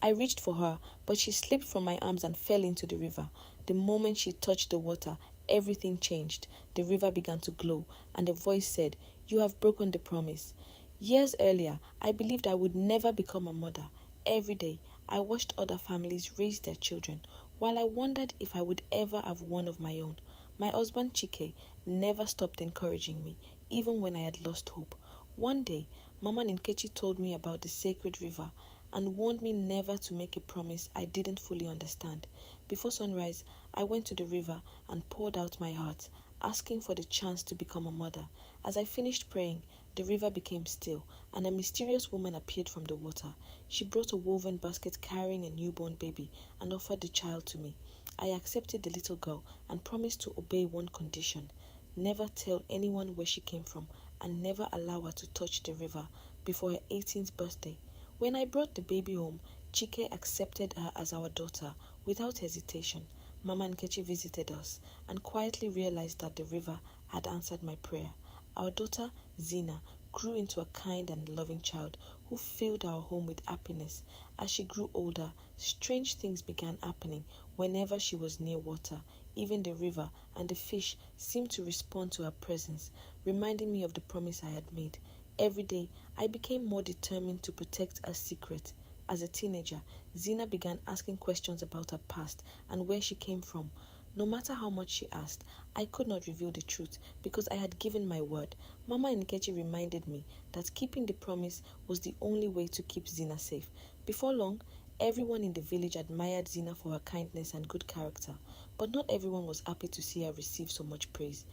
I reached for her, but she slipped from my arms and fell into the river. The moment she touched the water, everything changed. The river began to glow, and a voice said, "You have broken the promise." Years earlier, I believed I would never become a mother. Every day, I watched other families raise their children, while I wondered if I would ever have one of my own. My husband Chike never stopped encouraging me, even when I had lost hope. One day, Mama Nkechi told me about the sacred river and warned me never to make a promise I didn't fully understand. Before sunrise, I went to the river and poured out my heart, asking for the chance to become a mother. As I finished praying, the river became still, and a mysterious woman appeared from the water. She brought a woven basket carrying a newborn baby and offered the child to me. I accepted the little girl and promised to obey one condition: never tell anyone where she came from, and never allow her to touch the river before her 18th birthday. When I brought the baby home, Chike accepted her as our daughter without hesitation. Mama Nkechi visited us and quietly realized that the river had answered my prayer. Our daughter, Zina, grew into a kind and loving child who filled our home with happiness. As she grew older, strange things began happening whenever she was near water. Even the river and the fish seemed to respond to her presence, reminding me of the promise I had made. Every day, I became more determined to protect her secret. As a teenager, Zina began asking questions about her past and where she came from. No matter how much she asked, I could not reveal the truth because I had given my word. Mama Nkechi reminded me that keeping the promise was the only way to keep Zina safe. Before long, everyone in the village admired Zina for her kindness and good character, but not everyone was happy to see her receive so much praise.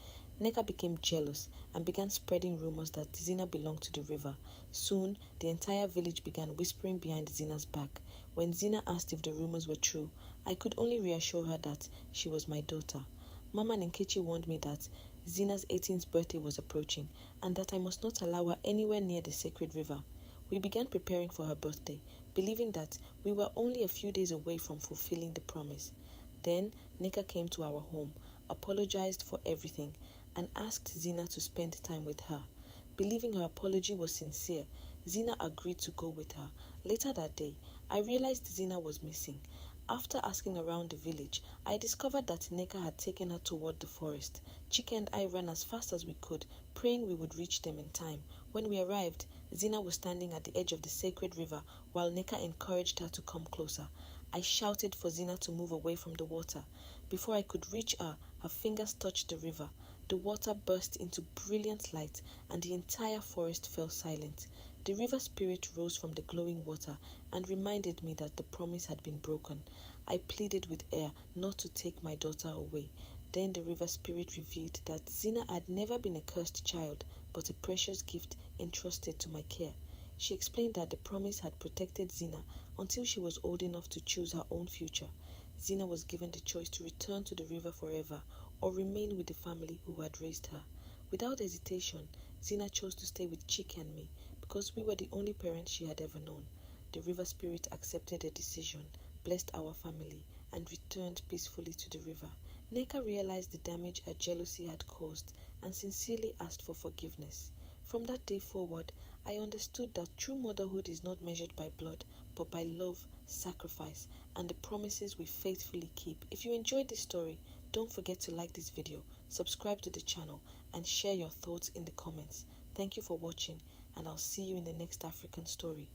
Neka became jealous and began spreading rumors that Zina belonged to the river. Soon, the entire village began whispering behind Zina's back. When Zina asked if the rumors were true, I could only reassure her that she was my daughter. Mama Nkechi warned me that Zina's 18th birthday was approaching and that I must not allow her anywhere near the sacred river. We began preparing for her birthday, believing that we were only a few days away from fulfilling the promise. Then Neka came to our home, apologized for everything, and asked Zina to spend time with her. Believing her apology was sincere, Zina agreed to go with her. Later that day, I realized Zina was missing. After asking around the village, I discovered that Neka had taken her toward the forest. Chike and I ran as fast as we could, praying we would reach them in time. When we arrived, Zina was standing at the edge of the sacred river while Neka encouraged her to come closer. I shouted for Zina to move away from the water. Before I could reach her, her fingers touched the river. The water burst into brilliant light, and the entire forest fell silent. The river spirit rose from the glowing water and reminded me that the promise had been broken. I pleaded with air not to take my daughter away. Then the river spirit revealed that Zina had never been a cursed child, but a precious gift entrusted to my care. She explained that the promise had protected Zina until she was old enough to choose her own future. Zina was given the choice to return to the river forever or remain with the family who had raised her. Without hesitation, Zina chose to stay with Chike and me because we were the only parents she had ever known. The river spirit accepted the decision, blessed our family, and returned peacefully to the river. Neka realized the damage her jealousy had caused and sincerely asked for forgiveness. From that day forward, I understood that true motherhood is not measured by blood, but by love, sacrifice, and the promises we faithfully keep. If you enjoyed this story, don't forget to like this video, subscribe to the channel, and share your thoughts in the comments. Thank you for watching, and I'll see you in the next African story.